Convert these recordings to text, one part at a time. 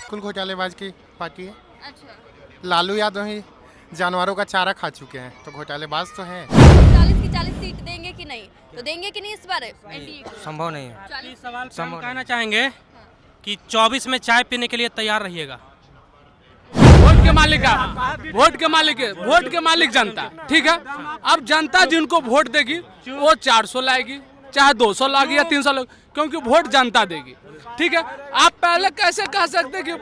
बिल्कुल घोटालेबाज की पार्टी है। अच्छा, लालू यादव ही जानवरों का चारा खा चुके हैं, तो घोटालेबाज तो हैं। 40 की 40 सीट देंगे कि नहीं? तो देंगे कि नहीं इस बार एनडीए को? संभव नहीं है। 40 इस सवाल पे हम संभव कहना चाहेंगे कि 24 में चाय पीने के लिए तैयार रहिएगा। वोट के मालिक वोट के मालिक जनता, ठीक है। अब जनता जिनको वोट देगी वो 400 लाएगी, चाहे 200 लाएगी या 300 लाएगी, क्योंकि वोट जनता देगी, ठीक है। आप पहले कैसे कह सकते कि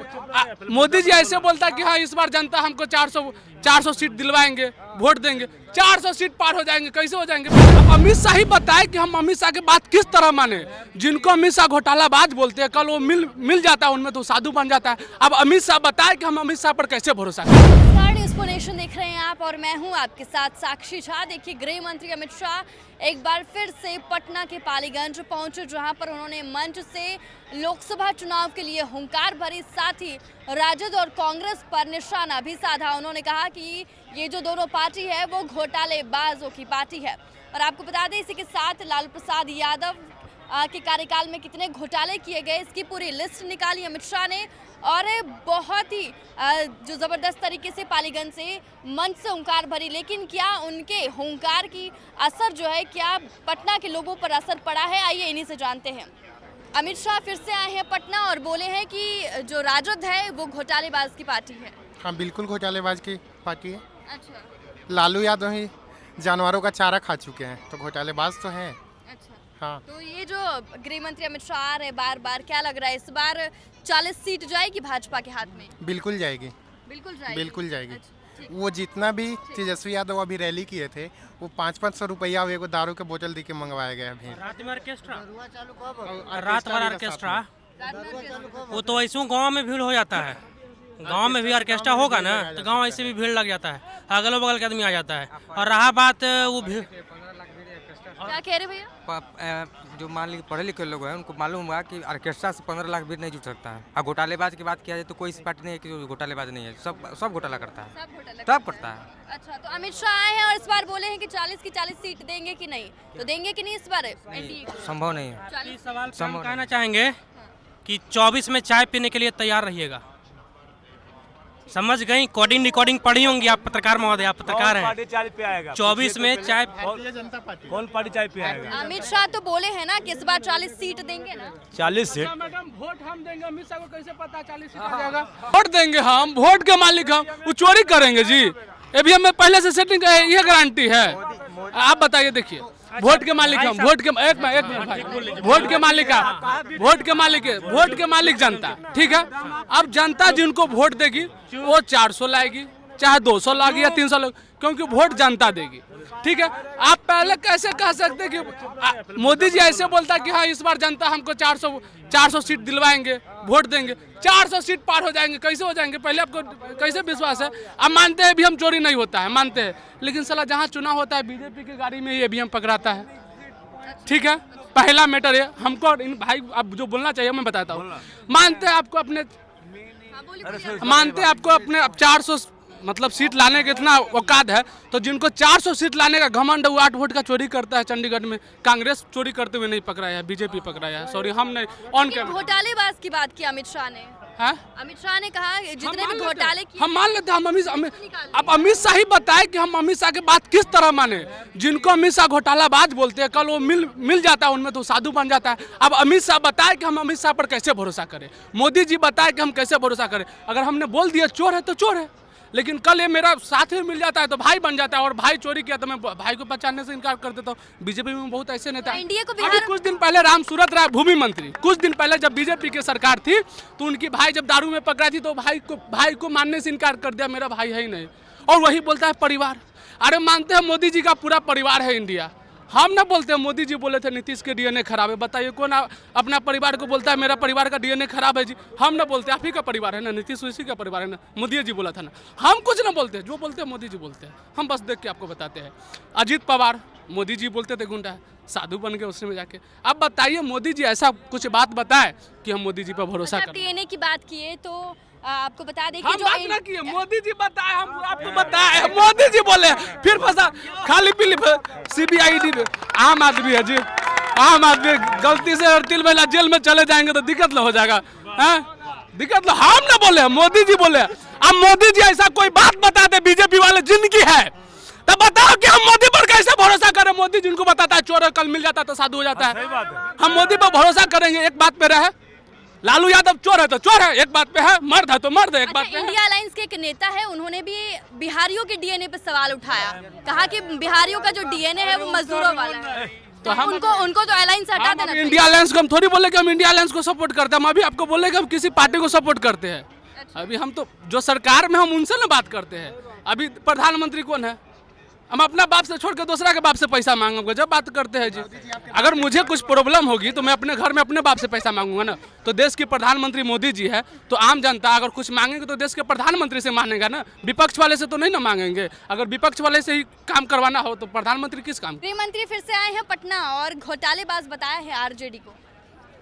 मोदी जी ऐसे बोलता कि हाँ इस बार जनता हमको 400 सीट दिलवाएंगे, वोट देंगे, 400 सीट पार हो जाएंगे, कैसे हो जाएंगे? अब अमित शाह ही बताए कि हम अमित शाह की बात किस तरह माने। जिनको अमित शाह घोटालाबाज बोलते हैं, कल वो मिल जाता है उनमें तो साधु बन जाता है। अब अमित शाह बताए कि हम अमित शाह पर कैसे भरोसा करें। नमस्कार, न्यूज़ फॉर नेशन देख रहे हैं आप और मैं हूं आपके साथ साक्षी झा। देखिए, गृह मंत्री अमित शाह एक बार फिर से पटना के पालीगंज पहुंचे, जहां पर उन्होंने मंच से लोकसभा चुनाव के लिए हुंकार भरी, साथ ही राजद और कांग्रेस पर निशाना भी साधा। उन्होंने कहा कि ये जो दोनों पार्टी है वो घोटालेबाजों की पार्टी है। और आपको बता दें, इसी के साथ लालू प्रसाद यादव के कार्यकाल में कितने घोटाले किए गए, इसकी पूरी लिस्ट निकाली अमित शाह ने। और बहुत ही जो ज़बरदस्त तरीके से पालीगंज से मंच से हुंकार भरी, लेकिन क्या उनके हुंकार की असर जो है, क्या पटना के लोगों पर असर पड़ा है? आइए इन्हीं से जानते हैं। अमित शाह फिर से आए हैं पटना और बोले हैं कि जो राजद है वो घोटालेबाज की पार्टी है। हाँ, बिल्कुल घोटालेबाज की पार्टी है। अच्छा, लालू यादव ही जानवरों का चारा खा चुके हैं, तो घोटालेबाज तो हैं। अच्छा। हाँ, तो ये जो गृह मंत्री अमित शाह आ रहे हैं बार बार, क्या लग रहा है इस बार 40 सीट जाएगी भाजपा के हाथ में? बिल्कुल जाएगी, बिल्कुल जाएगी। बिल्कुल जाएगी। अच्छा, ठीक। वो जितना भी तेजस्वी यादव अभी रैली किए थे, वो 500-500 रुपया एगो दारू के बोतल दी के मंगवाया गया अभी। रात में ऑर्केस्ट्रा, और रात भर भी ऑर्केस्ट्रा, रात में ऑर्केस्ट्रा। वो तो ऐसे गांव में भीड़ हो जाता है। गांव में भी ऑर्केस्ट्रा होगा ना तो गांव ऐसे भी भीड़ लग जाता है, अगल बगल के आदमी आ जाता है। और रहा बात वो भीड़, क्या कह रहे भैया? जो मान लीजिए पढ़े लिखे लोग हैं उनको मालूम हुआ कि ऑर्केस्ट्रा से 15 लाख भी नहीं जुट सकता है। और घोटालेबाज की बात किया जाए तो कोई इस पार्टी नहीं है कि जो घोटालेबाज नहीं है, सब घोटाला करता है, सब घोटाला सब करता है। अच्छा, तो अमित शाह आए हैं और इस बार बोले हैं कि 40 की 40 सीट देंगे कि नहीं? तो देंगे कि नहीं इस बार एनडीए को? संभव नहीं है। 40 इस सवाल पे हम संभव कहना चाहेंगे कि 24 में चाय पीने के लिए तैयार रहिएगा। समझ गई? कोडिंग रिकॉर्डिंग पढ़ी होंगी आप, पत्रकार महोदय, आप पत्रकार हैं। 24 में चाय, जनता पार्टी। कौन पार्टी चाय पियाएगा? अमित शाह तो बोले हैं ना कि इस बार 40 सीट देंगे ना? 40 सीट। मैडम, वोट हम देंगे, अमित शाह को कैसे पता 40 सीट आ जाएगा? वोट देंगे हम, वोट के मालिक हम, वो चोरी करेंगे जी? ये भी हमें पहले से सेटिंग, ये गारंटी है। आप बताइए, देखिए, वोट के मालिक हम, वोट के एक मिनट भाई, वोट के मालिक आप, वोट के मालिक जनता, ठीक है। अब जनता जिनको वोट देगी वो 400 लाएगी, चाहे 200 लाएगी या 300 लाएगी, क्योंकि वोट जनता देगी, ठीक है। आप पहले कैसे कह सकते कि मोदी जी ऐसे बोलता कि हाँ इस बार जनता हमको 400 सीट दिलवाएंगे, वोट देंगे, 400 सीट पार हो जाएंगे, कैसे हो जाएंगे? पहले आपको कैसे विश्वास है? अब मानते हैं भी हम चोरी नहीं होता है, मानते हैं, लेकिन साला जहाँ चुनाव होता है बीजेपी की गाड़ी में ही ईवीएम पकड़ाता है, ठीक है। पहला मैटर है हमको, इन भाई अब जो बोलना चाहिए मैं बताता हूँ। मानते हैं आपको अपने, मानते हैं आपको अपने 400 मतलब सीट लाने का इतना औकात है, तो जिनको 400 सीट लाने का घमंड है वो 8 वोट का चोरी करता है। चंडीगढ़ में कांग्रेस चोरी करते हुए नहीं पकड़ाया है, बीजेपी पकड़ाया है। सॉरी, हम नहीं ऑन लेकिन घोटालेबाज की बात की अमित शाह ने। है। अमित शाह ने कहा जितने भी घोटाले किए, हम मान लेते हैं, अब अमित शाह ही बताए कि हम अमित शाह की बात किस तरह माने। जिनको अमित शाह घोटालाबाज बोलते हैं, कल वो मिल जाता है उनमें तो साधु बन जाता है। अब अमित शाह बताए कि हम अमित शाह पर कैसे भरोसा करें, मोदी जी बताए कि हम कैसे भरोसा करें। अगर हमने बोल दिया चोर है तो चोर है, लेकिन कल ये मेरा साथी मिल जाता है तो भाई बन जाता है, और भाई चोरी किया तो मैं भाई को पहचानने से इनकार कर देता हूँ। बीजेपी में बहुत ऐसे नेता हैं। एनडीए को अभी बिहार, कुछ दिन पहले राम सूरत राय भूमि मंत्री, कुछ दिन पहले जब बीजेपी की सरकार थी तो उनकी भाई जब दारू में पकड़ा थी तो भाई को मानने से इनकार कर दिया, मेरा भाई है ही नहीं। और वही बोलता है परिवार। अरे मानते हैं मोदी जी का पूरा परिवार है इंडिया, हम ना बोलते हैं। मोदी जी बोले थे नीतीश के डीएनए खराब है, बताइए कौन अपना परिवार को बोलता है मेरा परिवार का डीएनए खराब है जी? हम ना बोलते, आप ही का परिवार है ना, नीतीश उसी का परिवार है ना, मोदी जी बोला था ना। हम कुछ ना बोलते, जो बोलते हैं मोदी जी बोलते हैं, हम बस देख के आपको बताते हैं। अजीत पवार, मोदी जी बोलते थे गुंडा, साधु बन गए उसमें जाके। अब बताइए मोदी जी ऐसा कुछ बात बताए कि हम मोदी जी पर भरोसा करें? डीएनए की बात किए तो आपको बता दें कि हम जो बात ना किए, मोदी जी बताए, हम आपको बताए, मोदी जी बोले, फिर फंसा खाली पीली सीबीआईडी में। आम आदमी है जी, आम आदमी गलती से तिल बेला जेल में चले जाएंगे तो दिक्कत हो जाएगा, हैं? दिक्कत हम ना बोले, मोदी जी बोले। अब मोदी जी ऐसा कोई बात बता दे बीजेपी वाले जिनकी है, तब बताओ कि हम मोदी पर कैसे भरोसा करें। मोदी जिनको बताता है चोर है, कल मिल जाता है तो साधु हो जाता है। हम मोदी पर भरोसा करेंगे? एक बात पे रहे, लालू यादव चोर है तो चोर है, एक बात पे है, मर्द है तो मर्द है, एक बात पे है। इंडिया अलायंस के एक नेता है, उन्होंने भी बिहारियों के डीएनए पे सवाल उठाया, कहा कि बिहारियों का जो डीएनए है वो मजदूरों वाला है, तो हम उनको तो अलायंस हटा देना। इंडिया अलायंस को हम थोड़ी बोले कि हम इंडिया अलायंस को सपोर्ट करते हैं, हम अभी आपको बोले कि हम किसी पार्टी को सपोर्ट करते हैं। अभी हम तो जो सरकार में हम उनसे ना बात करते हैं। अभी प्रधानमंत्री कौन है? हम अपना बाप से छोड़ के दूसरा के बाप से पैसा मांगोगे जब बात करते हैं जी। अगर मुझे कुछ प्रॉब्लम होगी तो मैं अपने घर में अपने बाप से पैसा मांगूंगा ना। तो देश के प्रधानमंत्री मोदी जी है, तो आम जनता अगर कुछ मांगेंगे तो देश के प्रधानमंत्री से मांगेगा ना, विपक्ष वाले से तो नहीं ना मांगेंगे। अगर विपक्ष वाले से ही काम करवाना हो तो प्रधानमंत्री किस काम? गृह मंत्री फिर से आए हैं पटना और घोटालेबाज बताया है आरजेडी को।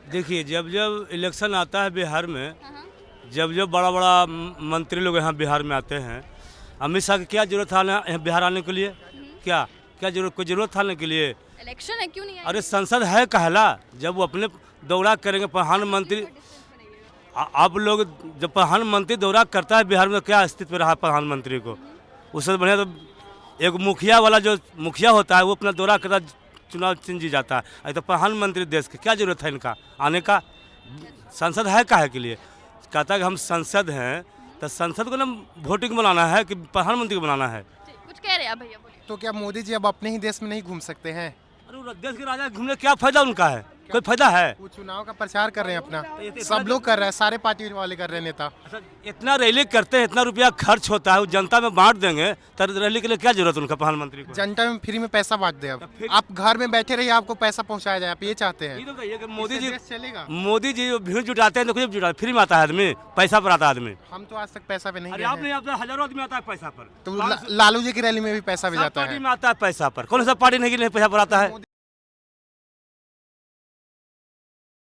देखिए, जब जब इलेक्शन आता है बिहार में, जब जब बड़ा बड़ा मंत्री लोग यहाँ बिहार में आते हैं, अमित शाह की क्या जरूरत था यहाँ बिहार आने के लिए? क्या जरूरत, कोई जरूरत था आने के लिए? इलेक्शन है, क्यों नहीं आए? अरे संसद है कहला, जब वो अपने दौरा करेंगे प्रधानमंत्री। आप लोग जब प्रधानमंत्री दौरा करता है बिहार में, क्या स्थिति में रहा प्रधानमंत्री को? उससे बढ़िया तो एक मुखिया वाला जो मुखिया होता है वो अपना दौरा करता, चुनाव चिन्ह जीत जाता है। अरे तो प्रधानमंत्री देश के क्या जरूरत है इनका आने का? संसद है काहे के लिए? कहता है कि हम संसद हैं, तो संसद को ना वोटिंग बनाना है कि प्रधानमंत्री को बनाना है? कुछ कह रहे हैं भैया, बोलिए। तो क्या मोदी जी अब अपने ही देश में नहीं घूम सकते हैं? अरे देश के राजा घूमने क्या फायदा उनका है? कोई फायदा है? वो चुनाव का प्रचार कर रहे हैं अपना, सब लोग कर रहे हैं, सारे पार्टी वाले कर रहे हैं, नेता। अच्छा, इतना रैली करते हैं, इतना रुपया खर्च होता है, वो जनता में बांट देंगे, तो रैली के लिए क्या जरूरत उनका प्रधानमंत्री को? जनता में फ्री में पैसा बांट दे। अब आप घर में बैठे रहिए, आपको पैसा पहुंचाया जाए, आप ये चाहते हैं? तो कहिए कि मोदी जी चलेगा। मोदी जी भीड़ जुटाते हैं तो कुछ जुटाते, फ्री में आता है आदमी, पैसा पर आता है आदमी। हम तो आज तक पैसा पे नहीं अरे गए आप हैं। नहीं, आता हजारों आदमी आता है पैसा पर। तो लालू जी की रैली में भी पैसा भी सब जाता पार्टी है। में आता है पैसा पर। कौन सा पार्टी नहीं कि नहीं पैसा पर आता है?